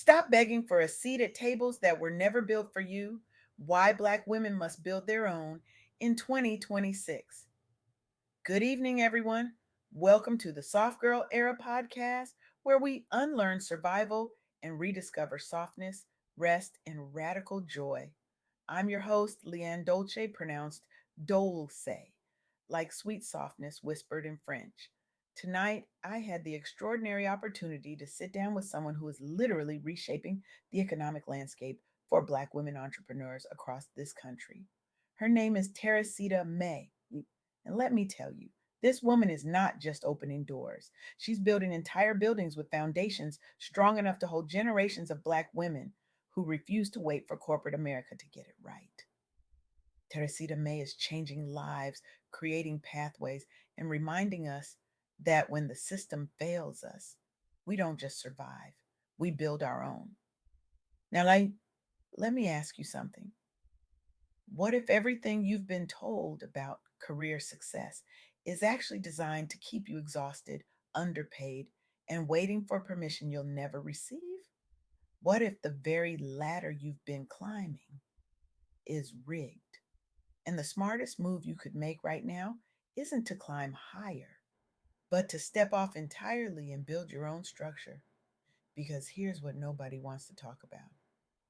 Stop begging for a seat at tables that were never built for you. Why Black women must build their own in 2026. Good evening, everyone. Welcome to the Soft Girl Era podcast, where we unlearn survival and rediscover softness, rest, and radical joy. I'm your host, Leanne Dolce, pronounced Dolce, like sweet softness whispered in French. Tonight, I had the extraordinary opportunity to sit down with someone who is literally reshaping the economic landscape for Black women entrepreneurs across this country. Her name is Teresita May. And let me tell you, this woman is not just opening doors. She's building entire buildings with foundations strong enough to hold generations of Black women who refuse to wait for corporate America to get it right. Teresita May is changing lives, creating pathways, and reminding us that when the system fails us, we don't just survive, we build our own. Now, let me ask you something. What if everything you've been told about career success is actually designed to keep you exhausted, underpaid, and waiting for permission you'll never receive? What if the very ladder you've been climbing is rigged? And the smartest move you could make right now isn't to climb higher, but to step off entirely and build your own structure. Because here's what nobody wants to talk about.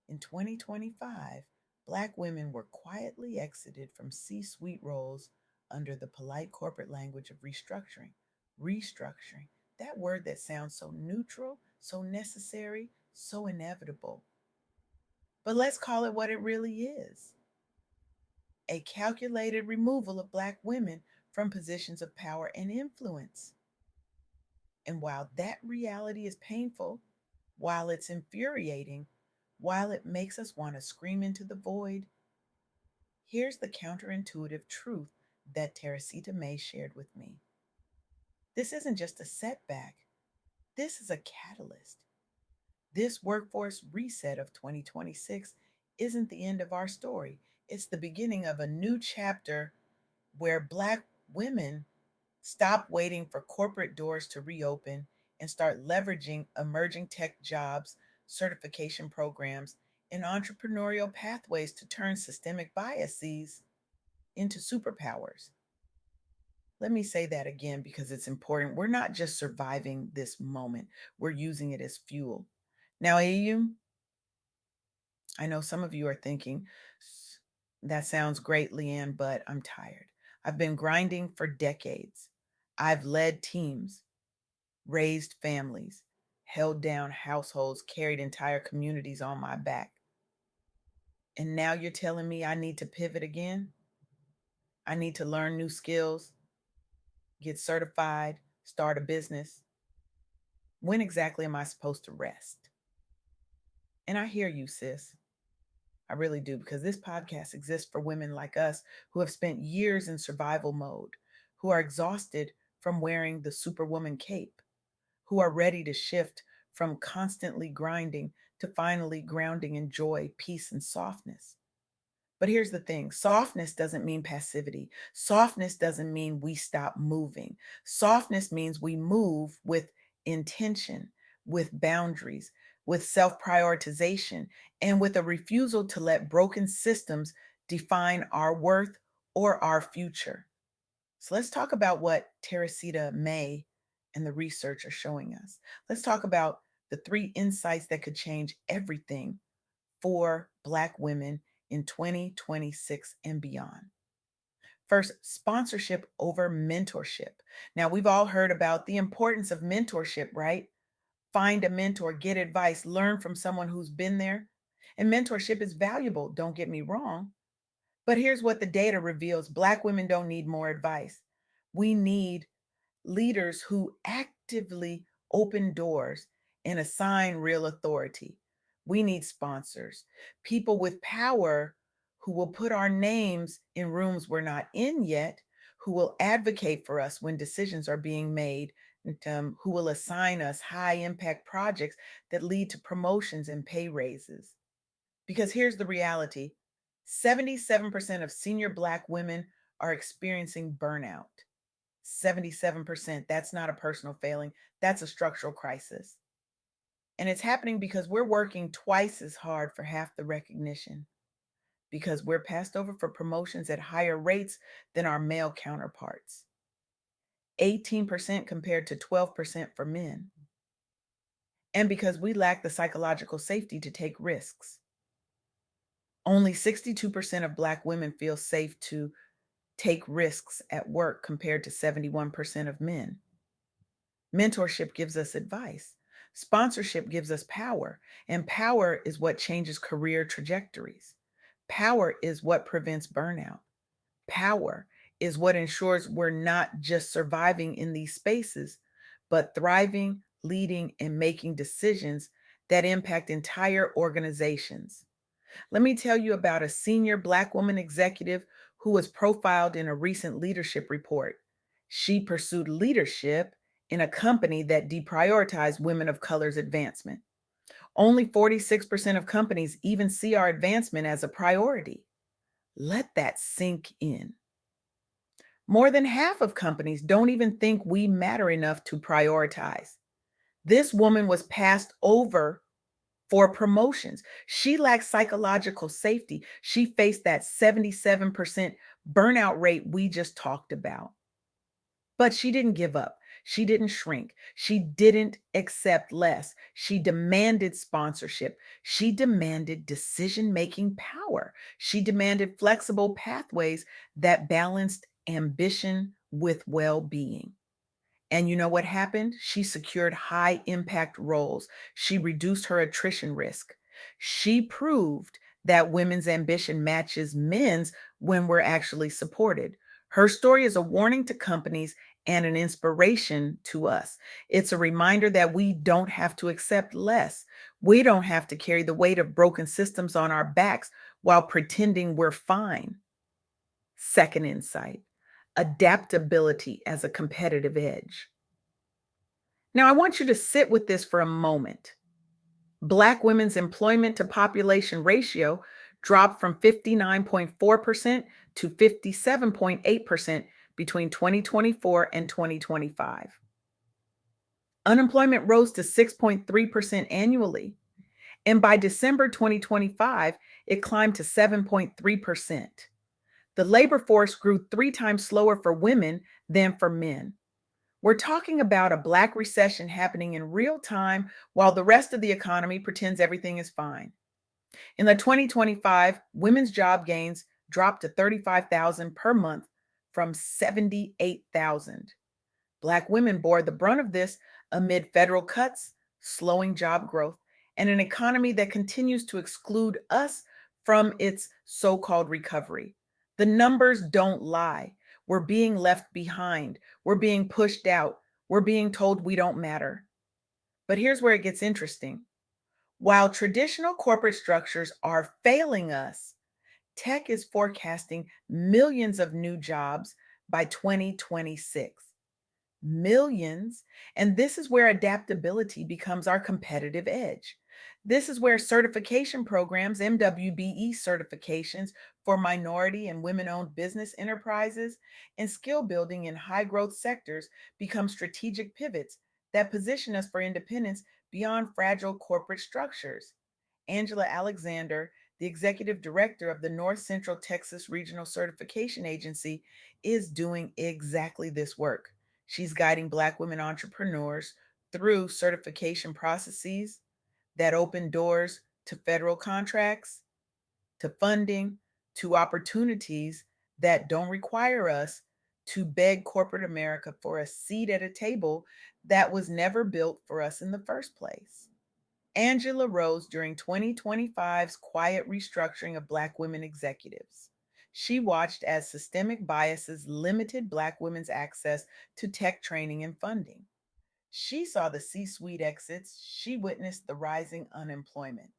In 2025, Black women were quietly exited from C suite roles under the polite corporate language of restructuring. Restructuring, that word that sounds so neutral, so necessary, so inevitable. But let's call it what it really is: a calculated removal of Black women from positions of power and influence. And while that reality is painful, while it's infuriating, while it makes us want to scream into the void, here's the counterintuitive truth that Teresita May shared with me. This isn't just a setback, this is a catalyst. This workforce reset of 2026 isn't the end of our story, it's the beginning of a new chapter where Black women stop waiting for corporate doors to reopen and start leveraging emerging tech jobs, certification programs, and entrepreneurial pathways to turn systemic biases into superpowers. Let me say that again because it's important. We're not just surviving this moment, we're using it as fuel. Now, AU, I know some of you are thinking, that sounds great, Leanne, but I'm tired. I've been grinding for decades. I've led teams, raised families, held down households, carried entire communities on my back. And now you're telling me I need to pivot again? I need to learn new skills, get certified, start a business. When exactly am I supposed to rest? And I hear you, sis. I really do, because this podcast exists for women like us who have spent years in survival mode, who are exhausted from wearing the superwoman cape, who are ready to shift from constantly grinding to finally grounding in joy, peace, and softness. But here's the thing: softness doesn't mean passivity. Softness doesn't mean we stop moving. Softness means we move with intention, with boundaries, with self prioritization, and with a refusal to let broken systems define our worth or our future. So let's talk about what Teresita May and the research are showing us. Let's talk about the three insights that could change everything for Black women in 2026 and beyond. First, sponsorship over mentorship. Now, we've all heard about the importance of mentorship, right? Find a mentor, get advice, learn from someone who's been there. And mentorship is valuable, don't get me wrong. But here's what the data reveals: Black women don't need more advice. We need leaders who actively open doors and assign real authority. We need sponsors, people with power who will put our names in rooms we're not in yet, who will advocate for us when decisions are being made, and who will assign us high impact projects that lead to promotions and pay raises. Because here's the reality: 77% of senior Black women are experiencing burnout. 77%. That's not a personal failing, that's a structural crisis. And it's happening because we're working twice as hard for half the recognition, because we're passed over for promotions at higher rates than our male counterparts, 18% compared to 12% for men, and because we lack the psychological safety to take risks. Only 62% of Black women feel safe to take risks at work compared to 71% of men. Mentorship gives us advice. Sponsorship gives us power, and power is what changes career trajectories. Power is what prevents burnout. Power is what ensures we're not just surviving in these spaces, but thriving, leading, and making decisions that impact entire organizations. Let me tell you about a senior Black woman executive who was profiled in a recent leadership report. She pursued leadership in a company that deprioritized women of color's advancement. Only 46% of companies even see our advancement as a priority. Let that sink in. More than half of companies don't even think we matter enough to prioritize. This woman was passed over for promotions. She lacked psychological safety. She faced that 77% burnout rate we just talked about. But she didn't give up. She didn't shrink. She didn't accept less. She demanded sponsorship. She demanded decision making power. She demanded flexible pathways that balanced ambition with well being. And you know what happened? She secured high impact roles. She reduced her attrition risk. She proved that women's ambition matches men's when we're actually supported. Her story is a warning to companies and an inspiration to us. It's a reminder that we don't have to accept less. We don't have to carry the weight of broken systems on our backs while pretending we're fine. Second insight, adaptability as a competitive edge. Now, I want you to sit with this for a moment. Black women's employment to population ratio dropped from 59.4% to 57.8% between 2024 and 2025. Unemployment rose to 6.3% annually, and by December 2025, it climbed to 7.3%. The labor force grew 3 times slower for women than for men. We're talking about a Black recession happening in real time while the rest of the economy pretends everything is fine. In the 2025, women's job gains dropped to 35,000 per month from 78,000. Black women bore the brunt of this amid federal cuts, slowing job growth, and an economy that continues to exclude us from its so called recovery. The numbers don't lie. We're being left behind. We're being pushed out. We're being told we don't matter. But here's where it gets interesting. While traditional corporate structures are failing us, tech is forecasting millions of new jobs by 2026. Millions. And this is where adaptability becomes our competitive edge. This is where certification programs, MWBE certifications for minority and women owned business enterprises, and skill building in high growth sectors become strategic pivots that position us for independence beyond fragile corporate structures. Angela Alexander, the executive director of the North Central Texas Regional Certification Agency, is doing exactly this work. She's guiding Black women entrepreneurs through certification processes that open doors to federal contracts, to funding, to opportunities that don't require us to beg corporate America for a seat at a table that was never built for us in the first place. Angela rose during 2025's quiet restructuring of Black women executives. She watched as systemic biases limited Black women's access to tech training and funding. She saw the C suite exits, she witnessed the rising unemployment.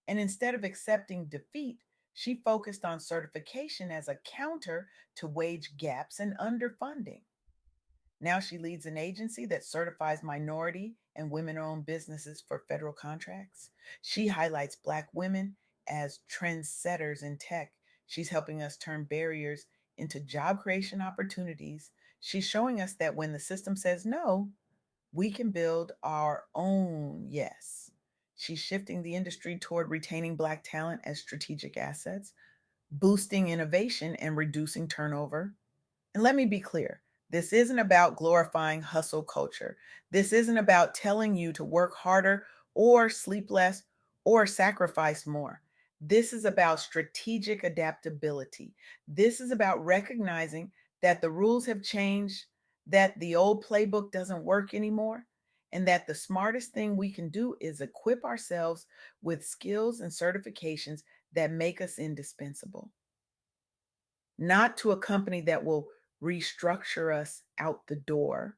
And instead of accepting defeat, she focused on certification as a counter to wage gaps and underfunding. Now she leads an agency that certifies minority and women owned businesses for federal contracts. She highlights Black women as trendsetters in tech. She's helping us turn barriers into job creation opportunities. She's showing us that when the system says no, we can build our own yes. She's shifting the industry toward retaining Black talent as strategic assets, boosting innovation, and reducing turnover. And let me be clear, this isn't about glorifying hustle culture. This isn't about telling you to work harder or sleep less or sacrifice more. This is about strategic adaptability. This is about recognizing that the rules have changed, that the old playbook doesn't work anymore, and that the smartest thing we can do is equip ourselves with skills and certifications that make us indispensable, not to a company that will restructure us out the door,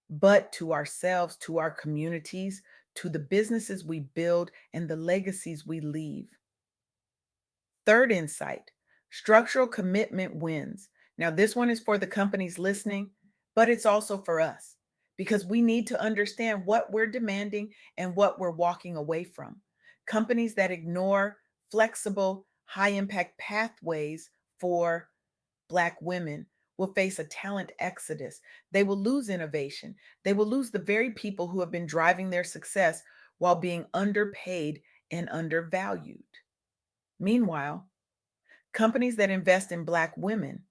but to ourselves, to our communities, to the businesses we build, and the legacies we leave. Third insight, structural commitment wins. Now, this one is for the companies listening, but it's also for us because we need to understand what we're demanding and what we're walking away from. Companies that ignore flexible, high impact pathways for Black women will face a talent exodus. They will lose innovation. They will lose the very people who have been driving their success while being underpaid and undervalued. Meanwhile, companies that invest in Black women,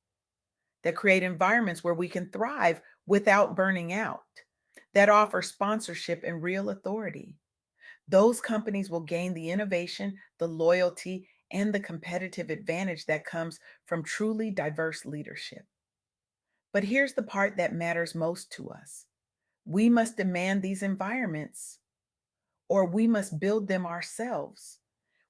that create environments where we can thrive without burning out, that offer sponsorship and real authority, those companies will gain the innovation, the loyalty, and the competitive advantage that comes from truly diverse leadership. But here's the part that matters most to us: we must demand these environments, or we must build them ourselves.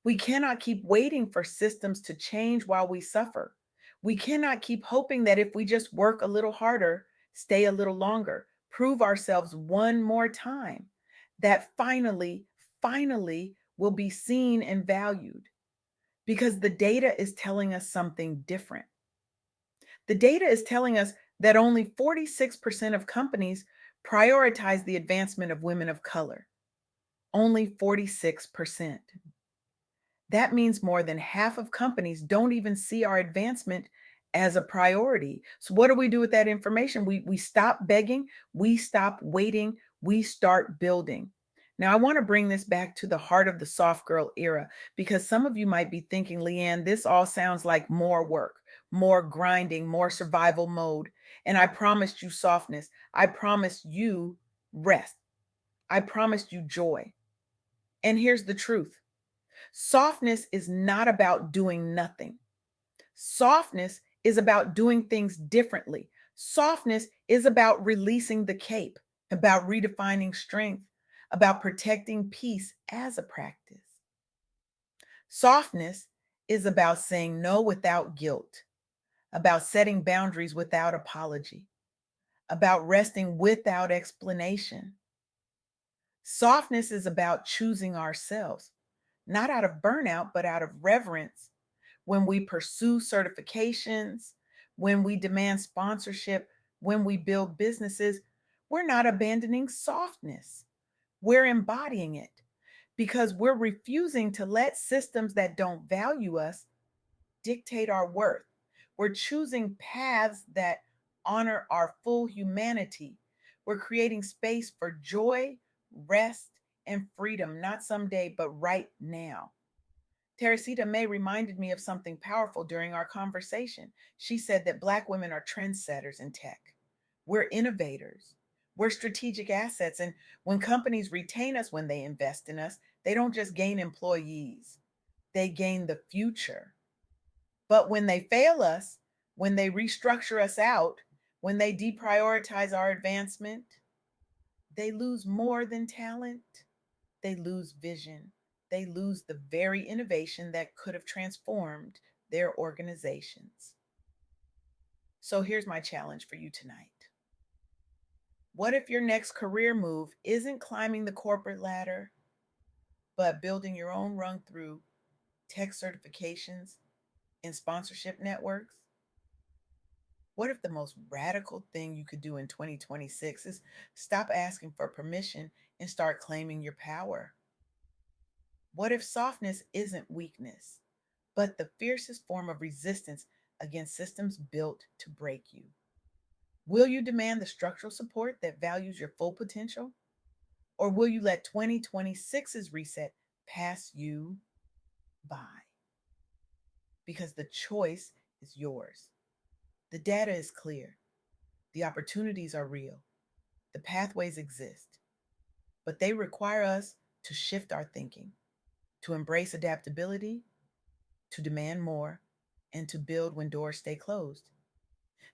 We cannot keep waiting for systems to change while we suffer. We cannot keep hoping that if we just work a little harder, stay a little longer, prove ourselves one more time, that finally will be seen and valued, because the data is telling us something different. The data is telling us that only 46% of companies prioritize the advancement of women of color. Only 46%. That means more than half of companies don't even see our advancement as a priority. So, what do we do with that information? We stop begging, we stop waiting, we start building. Now, I want to bring this back to the heart of the soft girl era, because some of you might be thinking, Leanne, this all sounds like more work, more grinding, more survival mode. And I promised you softness. I promised you rest. I promised you joy. And here's the truth: softness is not about doing nothing. Softness is about doing things differently. Softness is about releasing the cape, about redefining strength, about protecting peace as a practice. Softness is about saying no without guilt, about setting boundaries without apology, about resting without explanation. Softness is about choosing ourselves, not out of burnout, but out of reverence. When we pursue certifications, when we demand sponsorship, when we build businesses, we're not abandoning softness. We're embodying it, because we're refusing to let systems that don't value us dictate our worth. We're choosing paths that honor our full humanity. We're creating space for joy, rest, and freedom, not someday, but right now. Teresita May reminded me of something powerful during our conversation. She said that Black women are trendsetters in tech. We're innovators. We're strategic assets. And when companies retain us, when they invest in us, they don't just gain employees, they gain the future. But when they fail us, when they restructure us out, when they deprioritize our advancement, they lose more than talent. They lose vision. They lose the very innovation that could have transformed their organizations. So here's my challenge for you tonight. What if your next career move isn't climbing the corporate ladder, but building your own rung through tech certifications and sponsorship networks? What if the most radical thing you could do in 2026 is stop asking for permission and start claiming your power? What if softness isn't weakness, but the fiercest form of resistance against systems built to break you? Will you demand the structural support that values your full potential? Or will you let 2026's reset pass you by? Because the choice is yours. The data is clear, the opportunities are real, the pathways exist, but they require us to shift our thinking, to embrace adaptability, to demand more, and to build when doors stay closed.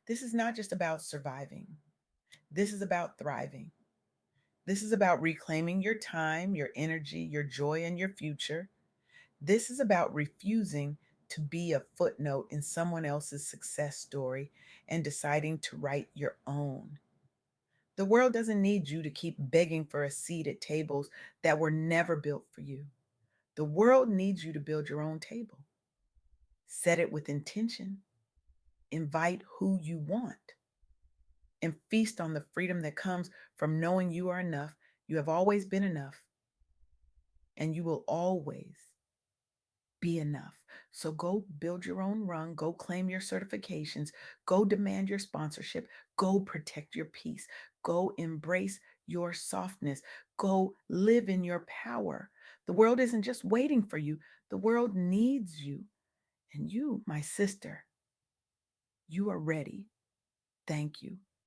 This is not just about surviving, this is about thriving. This is about reclaiming your time, your energy, your joy, and your future. This is about refusing to be a footnote in someone else's success story and deciding to write your own. The world doesn't need you to keep begging for a seat at tables that were never built for you. The world needs you to build your own table. Set it with intention, invite who you want, and feast on the freedom that comes from knowing you are enough. You have always been enough, and you will always be enough. So go build your own run, go claim your certifications, go demand your sponsorship, go protect your peace, go embrace your softness, go live in your power. The world isn't just waiting for you, the world needs you. And you, my sister, you are ready. Thank you.